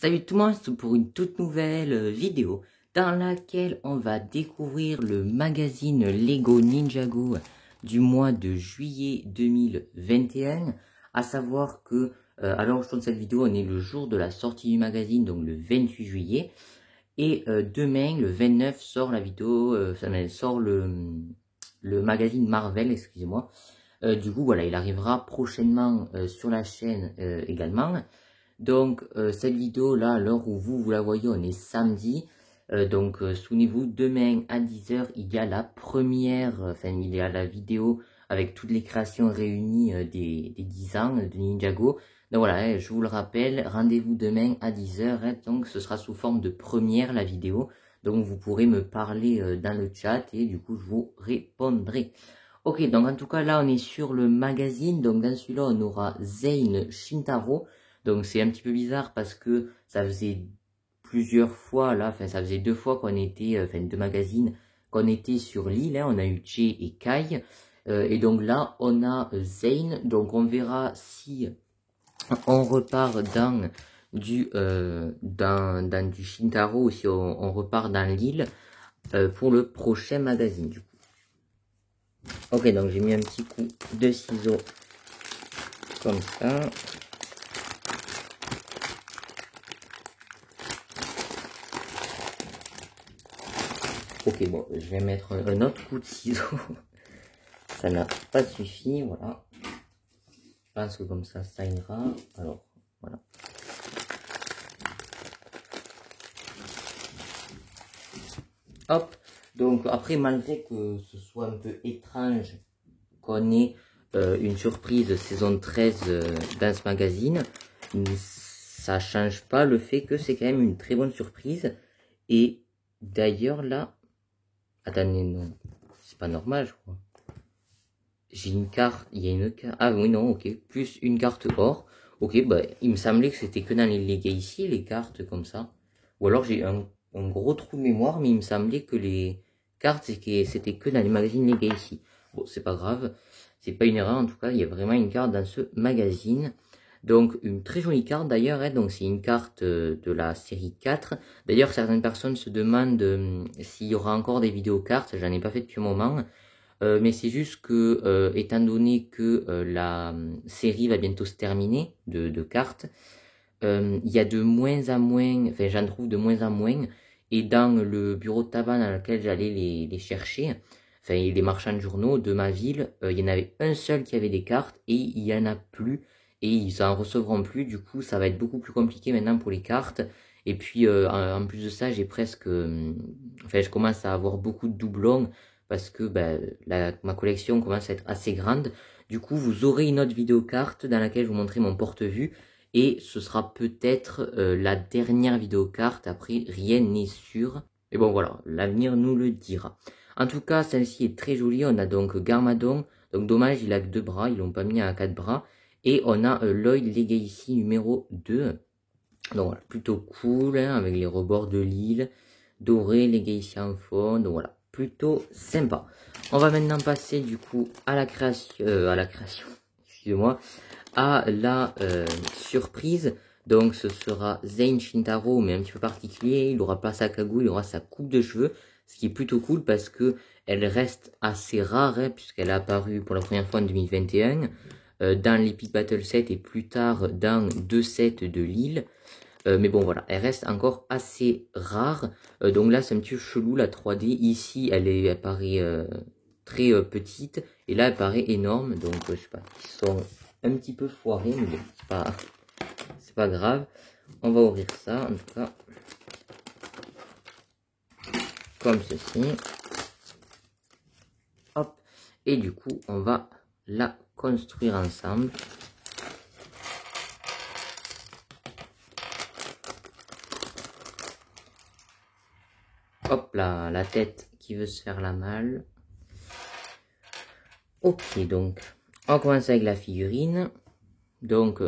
Salut tout le monde, c'est pour une toute nouvelle vidéo dans laquelle on va découvrir le magazine Lego Ninjago du mois de juillet 2021. À savoir que, à l'heure où je tourne cette vidéo, on est le jour de la sortie du magazine, donc le 28 juillet. Et demain, le 29, sort la vidéo, sort le magazine Marvel, excusez-moi. Du coup, voilà, il arrivera prochainement sur la chaîne également. Donc, cette vidéo là, à l'heure où vous la voyez, on est samedi. Souvenez-vous, demain à 10 h, il y a la première, il y a la vidéo avec toutes les créations réunies des 10 ans de Ninjago. Donc voilà, je vous le rappelle, rendez-vous demain à 10 h. Donc, ce sera sous forme de première la vidéo. Donc, vous pourrez me parler dans le chat et du coup, je vous répondrai. Ok, donc en tout cas, là, on est sur le magazine. Donc, dans celui-là, on aura Zane Shintaro. Donc c'est un petit peu bizarre parce que ça faisait plusieurs fois là, ça faisait 2 fois qu'on était, 2 magazines, qu'on était sur l'île, hein. On a eu Jay et Kai, et donc là on a Zane. Donc on verra si on repart dans du Shintaro ou si on repart dans l'île pour le prochain magazine du coup. Ok, donc j'ai mis un petit coup de ciseaux comme ça. Ok, bon, je vais mettre un autre coup de ciseau. Ça n'a pas suffi, voilà. Je pense que comme ça ira. Alors, voilà. Hop. Donc, après, malgré que ce soit un peu étrange qu'on ait une surprise saison 13 dans ce magazine, ça change pas le fait que c'est quand même une très bonne surprise. Et d'ailleurs, là... Attendez, non. C'est pas normal, je crois. J'ai une carte, il y a une carte, ah oui non, ok, plus une carte or. Ok, bah il me semblait que c'était que dans les Legacy, les cartes comme ça. Ou alors j'ai un gros trou de mémoire, mais il me semblait que les cartes c'était que dans les magazines Legacy. Bon, c'est pas grave, c'est pas une erreur en tout cas, il y a vraiment une carte dans ce magazine. Donc une très jolie carte d'ailleurs, hein. Donc c'est une carte de la série 4. D'ailleurs certaines personnes se demandent s'il y aura encore des vidéos cartes, j'en ai pas fait depuis un moment. Mais c'est juste que, étant donné que la série va bientôt se terminer de cartes, il y a de moins en moins, enfin j'en trouve de moins en moins, et dans le bureau de tabac dans lequel j'allais les chercher, enfin les marchands de journaux de ma ville, il y en avait un seul qui avait des cartes, et il y en a plus, et ils en recevront plus. Du coup ça va être beaucoup plus compliqué maintenant pour les cartes. Et puis en plus de ça, j'ai presque, je commence à avoir beaucoup de doublons, parce que ma collection commence à être assez grande. Du coup, vous aurez une autre vidéo carte dans laquelle je vous montrerai mon porte-vue. Et ce sera peut-être la dernière vidéo carte. Après, rien n'est sûr. Et bon, voilà, l'avenir nous le dira. En tout cas, celle-ci est très jolie. On a donc Garmadon. Donc, dommage, il a que 2 bras. Ils l'ont pas mis à 4 bras. Et on a Lloyd Legacy numéro 2. Donc, voilà, plutôt cool, hein, avec les rebords de l'île. Doré, Legacy en fond. Donc, voilà, plutôt sympa. On va maintenant passer, du coup, à la création. Excusez-moi. À la surprise. Donc ce sera Zane Shintaro, mais un petit peu particulier. Il aura pas sa cagoule, il aura sa coupe de cheveux, ce qui est plutôt cool parce que elle reste assez rare, hein, puisqu'elle a apparu pour la première fois en 2021 dans l'Epic Battle set et plus tard dans 2 sets de l'île. Mais bon voilà, elle reste encore assez rare. Donc là c'est un petit peu chelou la 3D. Ici elle paraît très petite, et là elle paraît énorme. Donc je sais pas, ils sont un petit peu foirés, mais bon, c'est pas grave. On va ouvrir ça en tout cas comme ceci. Hop, et du coup on va la construire ensemble. Hop là, la tête qui veut se faire la malle. Ok, donc on commence avec la figurine. Donc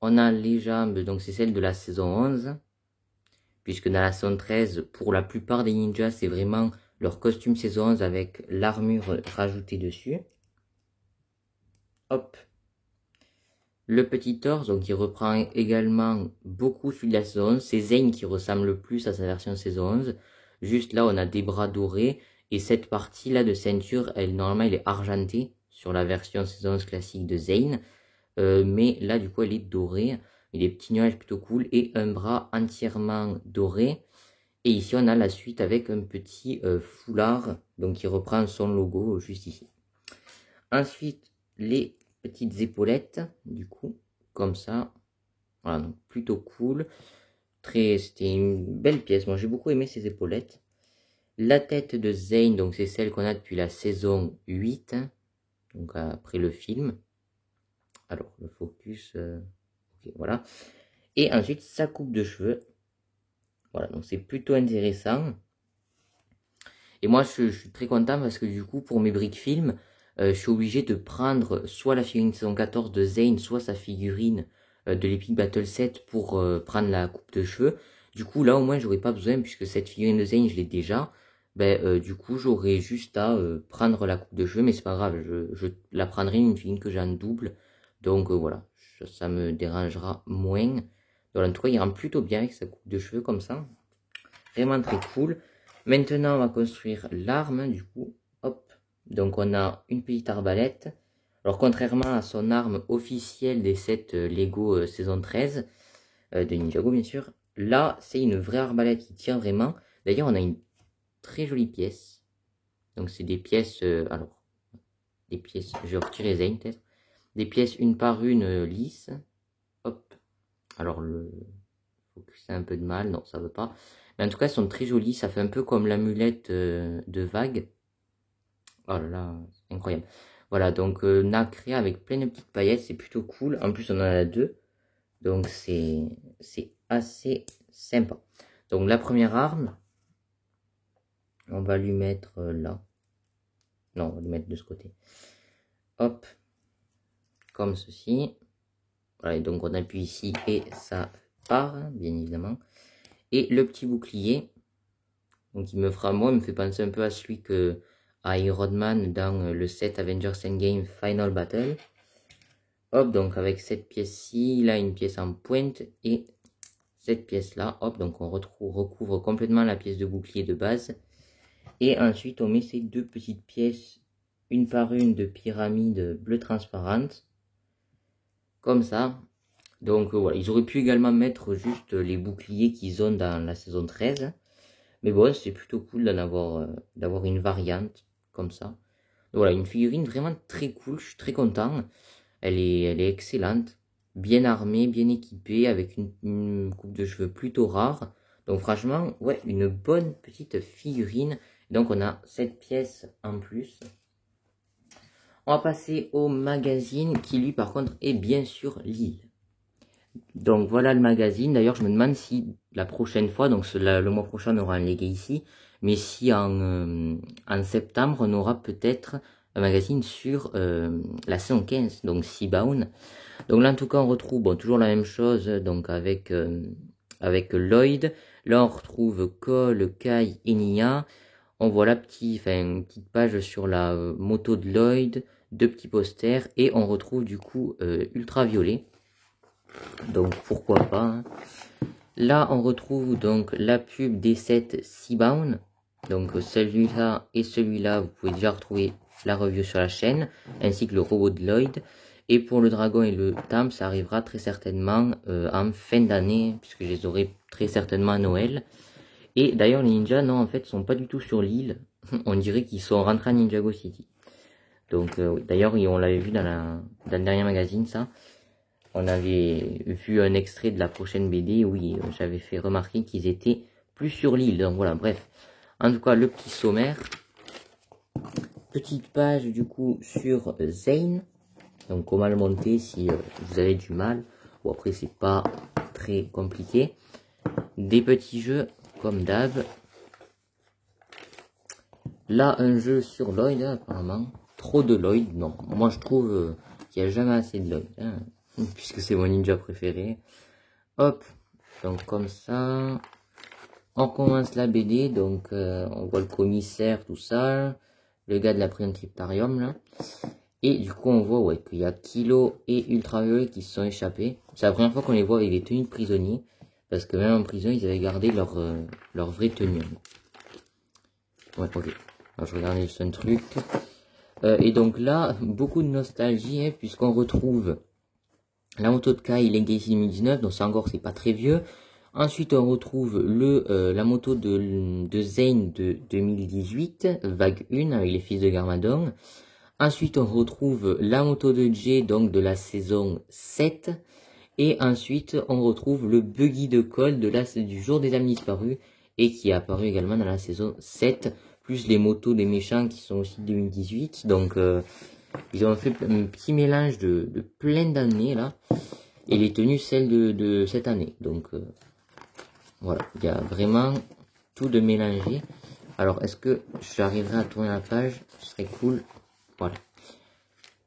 on a les jambes, donc c'est celle de la saison 11. Puisque dans la saison 13, pour la plupart des ninjas, c'est vraiment leur costume saison 11 avec l'armure rajoutée dessus. Hop. Le petit torse, donc il reprend également beaucoup celui de la saison 11. C'est Zane qui ressemble le plus à sa version saison 11. Juste là, on a des bras dorés. Et cette partie-là de ceinture, normalement, elle est argentée sur la version saison 11 classique de Zane. Mais là, du coup, elle est dorée. Il y a des petits nuages plutôt cool. Et un bras entièrement doré. Et ici, on a la suite avec un petit foulard. Donc, qui reprend son logo juste ici. Ensuite, les petites épaulettes, du coup, comme ça. Voilà, donc plutôt cool. C'était une belle pièce. Moi, j'ai beaucoup aimé ces épaulettes. La tête de Zane, donc c'est celle qu'on a depuis la saison 8. Hein, donc après le film. Alors, le focus. Ok, voilà. Et ensuite, sa coupe de cheveux. Voilà, donc c'est plutôt intéressant. Et moi, je suis très content parce que du coup, pour mes briques film, je suis obligé de prendre soit la figurine saison 14 de Zane, soit sa figurine de l'Epic Battle Set pour prendre la coupe de cheveux. Du coup, là, au moins, j'aurais pas besoin, puisque cette figurine de Zane, je l'ai déjà. Du coup, j'aurais juste à prendre la coupe de cheveux, mais c'est pas grave, je la prendrai une figurine que j'ai en double. Donc voilà, ça me dérangera moins. Donc, en tout cas, il rend plutôt bien avec sa coupe de cheveux comme ça. Vraiment très cool. Maintenant, on va construire l'arme, du coup. Hop. Donc, on a une petite arbalète. Alors, contrairement à son arme officielle des sets Lego saison 13, de Ninjago, bien sûr, là, c'est une vraie arbalète qui tient vraiment. D'ailleurs, on a une très jolie pièce. Donc, c'est des pièces, alors, des pièces, je vais retirer Zane, peut-être. Des pièces une par une lisses. Hop. Alors, faut que c'est un peu de mal, non, ça veut pas. Mais en tout cas, elles sont très jolies. Ça fait un peu comme l'amulette de Vague. Oh là là, c'est incroyable. Voilà, donc nacré avec plein de petites paillettes, c'est plutôt cool. En plus, on en a deux. Donc, c'est assez sympa. Donc, la première arme, on va lui mettre là. Non, on va lui mettre de ce côté. Hop, comme ceci. Voilà, et donc on appuie ici et ça part, bien évidemment. Et le petit bouclier, donc il me fait penser un peu à celui que à Iron Man dans le set Avengers Endgame Final Battle. Hop, donc avec cette pièce-ci, là une pièce en pointe et cette pièce-là. Hop, donc on recouvre complètement la pièce de bouclier de base. Et ensuite on met ces deux petites pièces, une par une, de pyramide bleu transparente. Comme ça. Donc voilà, ils auraient pu également mettre juste les boucliers qu'ils ont dans la saison 13. Mais bon, c'est plutôt cool d'avoir une variante comme ça. Donc voilà, une figurine vraiment très cool, je suis très content. Elle est excellente, bien armée, bien équipée, avec une coupe de cheveux plutôt rare. Donc franchement, ouais, une bonne petite figurine. Donc on a cette pièce en plus. On va passer au magazine qui lui par contre est bien sûr Lille. Donc voilà le magazine. D'ailleurs, je me demande si la prochaine fois, donc le mois prochain, on aura un légué ici, mais si en septembre, on aura peut-être un magazine sur la saison 15, donc Seabound. Donc là, en tout cas, on retrouve bon, toujours la même chose, donc avec Lloyd. Là, on retrouve Cole, Kai et Nia. On voit une petite page sur la moto de Lloyd, deux petits posters, et on retrouve du coup Ultraviolet. Donc pourquoi pas. Hein. Là on retrouve donc la pub des sets Seabound. Donc celui-là et celui-là, vous pouvez déjà retrouver la review sur la chaîne, ainsi que le robot de Lloyd. Et pour le dragon et le temple, ça arrivera très certainement en fin d'année, puisque je les aurai très certainement à Noël. Et d'ailleurs les ninjas, non en fait, sont pas du tout sur l'île. On dirait qu'ils sont rentrés à Ninjago City. Donc oui. D'ailleurs on l'avait vu dans le dernier magazine ça. On avait vu un extrait de la prochaine BD, oui, j'avais fait remarquer qu'ils étaient plus sur l'île, donc voilà, bref. En tout cas, le petit sommaire. Petite page, du coup, sur Zane. Donc, comment le monter si vous avez du mal. Bon, après, c'est pas très compliqué. Des petits jeux, comme d'hab. Là, un jeu sur Lloyd, apparemment. Trop de Lloyd, non. Moi, je trouve qu'il n'y a jamais assez de Lloyd, hein. Puisque c'est mon ninja préféré. Hop, donc comme ça, on commence la BD, donc on voit le commissaire, tout ça, le gars de la prison cryptarium là, Et du coup, on voit qu'il y a Kilo et Ultraviolet qui se sont échappés. C'est la première fois qu'on les voit avec des tenues de prisonniers. Parce que même en prison, ils avaient gardé leur vraie tenue. Ouais, ok. Alors, je regardais juste un truc. Et donc là, beaucoup de nostalgie, hein, puisqu'on retrouve la moto de Kai Legacy 2019. Donc ça encore, c'est pas très vieux. Ensuite, on retrouve la moto de Zane de 2018, vague 1, avec les fils de Garmadon. Ensuite, on retrouve la moto de Jay, donc de la saison 7. Et ensuite, on retrouve le buggy de Cole du jour des âmes disparues, et qui est apparu également dans la saison 7, plus les motos des méchants qui sont aussi de 2018. Donc, ils ont fait un petit mélange de plein d'années, là. Et les tenues, celles de cette année. Donc, voilà, il y a vraiment tout de mélangé. Alors, est-ce que j'arriverai à tourner la page? Ce serait cool. Voilà.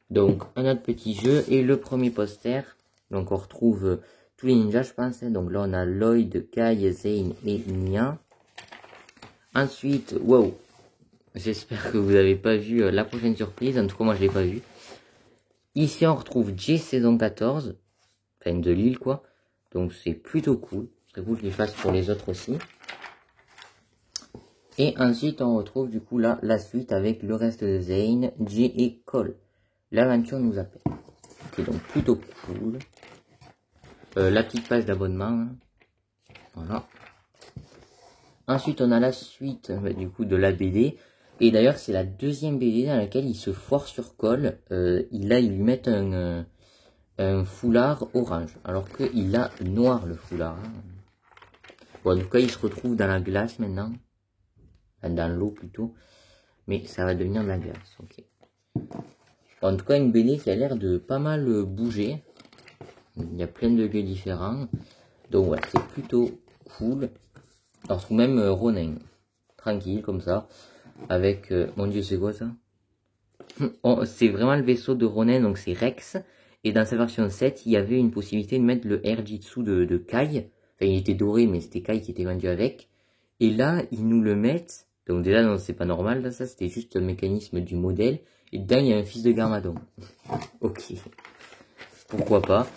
Donc, un autre petit jeu. Et le premier poster. Donc, on retrouve tous les ninjas, je pense. Hein. Donc là, on a Lloyd, Kai, Zane et Nia. Ensuite, wow. J'espère que vous n'avez pas vu la prochaine surprise. En tout cas, moi, je l'ai pas vu. Ici, on retrouve J saison 14. Enfin, de Lille, quoi. Donc, c'est plutôt cool. C'est cool que je les fasse pour les autres aussi. Et ensuite, on retrouve du coup là la suite avec le reste de Zane, Jay et Cole. L'aventure nous appelle. Ok, donc plutôt cool. La petite page d'abonnement. Hein. Voilà. Ensuite, on a la suite du coup de la BD. Et d'ailleurs, c'est la deuxième BD dans laquelle il se foire sur Cole. Ils lui mettent un foulard orange. Alors qu'il a noir le foulard. Hein. Bon, en tout cas, il se retrouve dans la glace maintenant. Dans l'eau plutôt, mais ça va devenir de la glace, ok. En tout cas, une BD qui a l'air de pas mal bouger. Il y a plein de lieux différents. Donc ouais, c'est plutôt cool. Alors, je trouve même Ronin, tranquille comme ça, avec, mon dieu, c'est quoi ça? C'est vraiment le vaisseau de Ronin, donc c'est Rex. Et dans sa version 7, il y avait une possibilité de mettre le Airjitsu de Kai. Enfin, il était doré, mais c'était Kai qui était vendu avec. Et là, ils nous le mettent. Donc déjà, non, c'est pas normal, là, ça, c'était juste un mécanisme du modèle. Et dedans, il y a un fils de Garmadon. Ok. Pourquoi pas.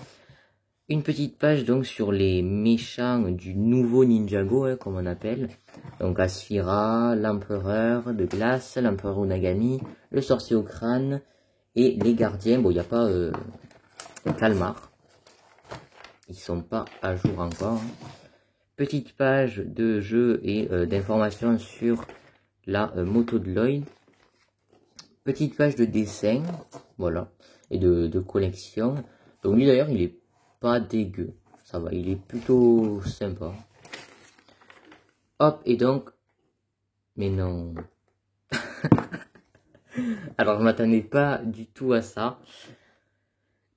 Une petite page, donc, sur les méchants du nouveau Ninjago, hein, comme on appelle. Donc, Asphira, l'empereur de glace, l'empereur Unagami, le sorcier au crâne, et les gardiens. Bon, il n'y a pas Kalmar. Ils sont pas à jour encore. Hein. Petite page de jeu et d'informations sur la moto de Lloyd. Petite page de dessin, voilà, et de collection. Donc lui d'ailleurs, il est pas dégueu, ça va, il est plutôt sympa. Hop, et donc, mais non. Alors je m'attendais pas du tout à ça.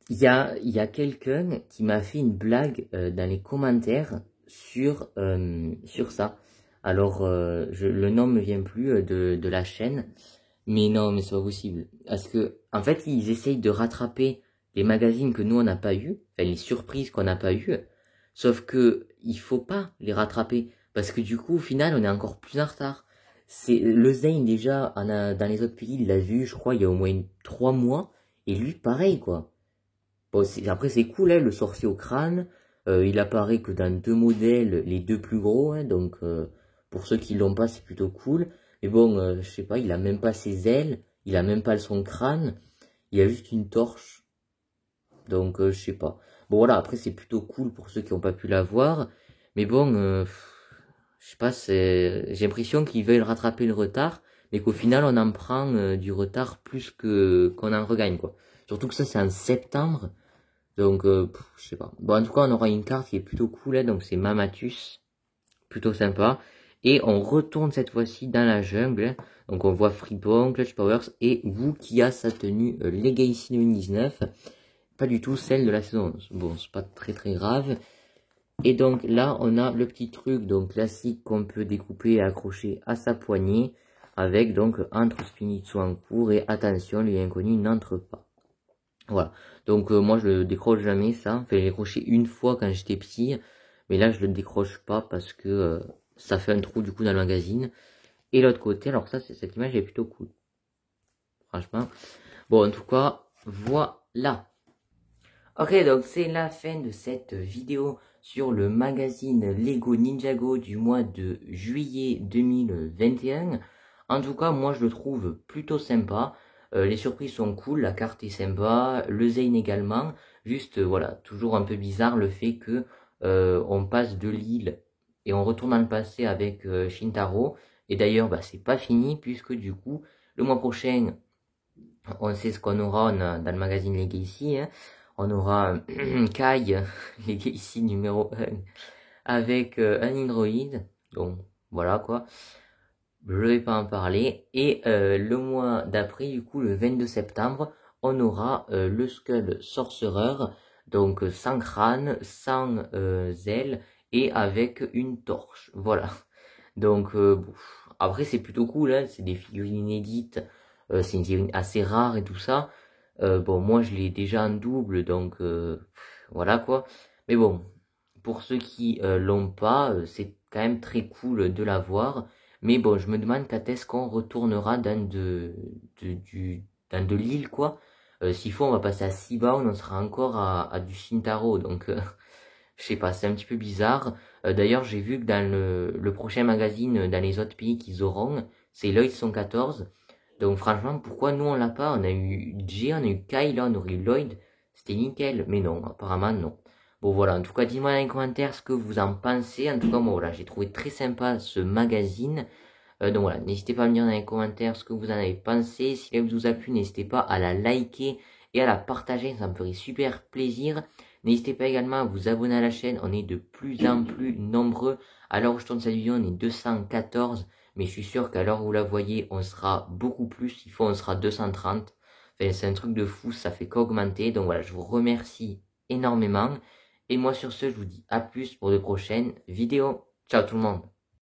Il y a quelqu'un qui m'a fait une blague dans les commentaires sur ça. Alors, le nom me vient plus de la chaîne. Mais non, mais c'est pas possible. Parce que, en fait, ils essayent de rattraper les magazines que nous, on n'a pas eu. Enfin, les surprises qu'on n'a pas eues. Sauf que, il faut pas les rattraper. Parce que du coup, au final, on est encore plus en retard. Le Zane, déjà, dans les autres pays, il l'a vu, je crois, il y a au moins 3 mois. Et lui, pareil, quoi. Bon, après, c'est cool, hein, le sorcier au crâne. Il apparaît que dans 2 modèles, les 2 plus gros. Hein, donc, pour ceux qui l'ont pas, c'est plutôt cool. Mais bon, je sais pas, il a même pas ses ailes. Il a même pas son crâne. Il a juste une torche. Donc, je sais pas. Bon, voilà, après, c'est plutôt cool pour ceux qui n'ont pas pu l'avoir. Mais bon, je sais pas, j'ai l'impression qu'ils veulent rattraper le retard. Mais qu'au final, on en prend du retard plus qu'on en regagne, quoi. Surtout que ça, c'est en septembre. Donc, je sais pas. Bon, en tout cas, on aura une carte qui est plutôt cool, hein, donc c'est Mamatus. Plutôt sympa. Et on retourne cette fois-ci dans la jungle. Hein. Donc, on voit Freebone, Clutch Powers et Wu qui a sa tenue Legacy 2019. Pas du tout celle de la saison 11. Bon, c'est pas très très grave. Et donc, là, on a le petit truc donc classique qu'on peut découper et accrocher à sa poignée. Avec donc, entre Spinitsu en cours et attention, les inconnus n'entrent pas. Voilà, donc moi je le décroche jamais ça, enfin j'ai décroché une fois quand j'étais petit, mais là je le décroche pas parce que ça fait un trou du coup dans le magazine. Et l'autre côté, alors ça, cette image est plutôt cool, franchement. Bon, en tout cas, voilà. Ok, donc c'est la fin de cette vidéo sur le magazine Lego Ninjago du mois de juillet 2021. En tout cas, moi je le trouve plutôt sympa. Les surprises sont cool, la carte est sympa, le Zane également. Juste, voilà, toujours un peu bizarre le fait que on passe de l'île et on retourne dans le passé avec Shintaro. Et d'ailleurs, bah, c'est pas fini puisque du coup, le mois prochain, on sait ce qu'on aura dans le magazine Legacy, hein. On aura Kai, Legacy numéro 1, avec un Android. Donc voilà quoi, je vais pas en parler. Et le mois d'après, du coup le 22 septembre, on aura le Skull Sorcerer, donc sans crâne, sans ailes et avec une torche. Voilà. Donc bon, après c'est plutôt cool, hein, c'est des figurines inédites, c'est une figurine assez rare et tout ça. Bon, moi je l'ai déjà en double, donc voilà quoi. Mais bon, pour ceux qui l'ont pas, c'est quand même très cool de l'avoir. Mais bon, je me demande quand est-ce qu'on retournera dans de l'île quoi. S'il faut, on va passer à Seabound, on sera encore à du Shintaro, donc je sais pas, c'est un petit peu bizarre. D'ailleurs, j'ai vu que dans le prochain magazine, dans les autres pays qu'ils auront, c'est Lloyd 114. Donc franchement, pourquoi nous on l'a pas? On a eu Jay, on a eu Kyle, là on aurait eu Lloyd. C'était nickel, mais non, apparemment non. Bon voilà, en tout cas, dites-moi dans les commentaires ce que vous en pensez. En tout cas, moi voilà, j'ai trouvé très sympa ce magazine. Donc voilà, n'hésitez pas à me dire dans les commentaires ce que vous en avez pensé. Si la vidéo vous a plu, n'hésitez pas à la liker et à la partager, ça me ferait super plaisir. N'hésitez pas également à vous abonner à la chaîne, on est de plus en plus nombreux. À l'heure où je tourne cette vidéo, on est 214, mais je suis sûr qu'à l'heure où vous la voyez, on sera beaucoup plus. Il faut, on sera 230. Enfin, c'est un truc de fou, ça fait qu'augmenter. Donc voilà, je vous remercie énormément. Et moi sur ce, je vous dis à plus pour de prochaines vidéos. Ciao tout le monde.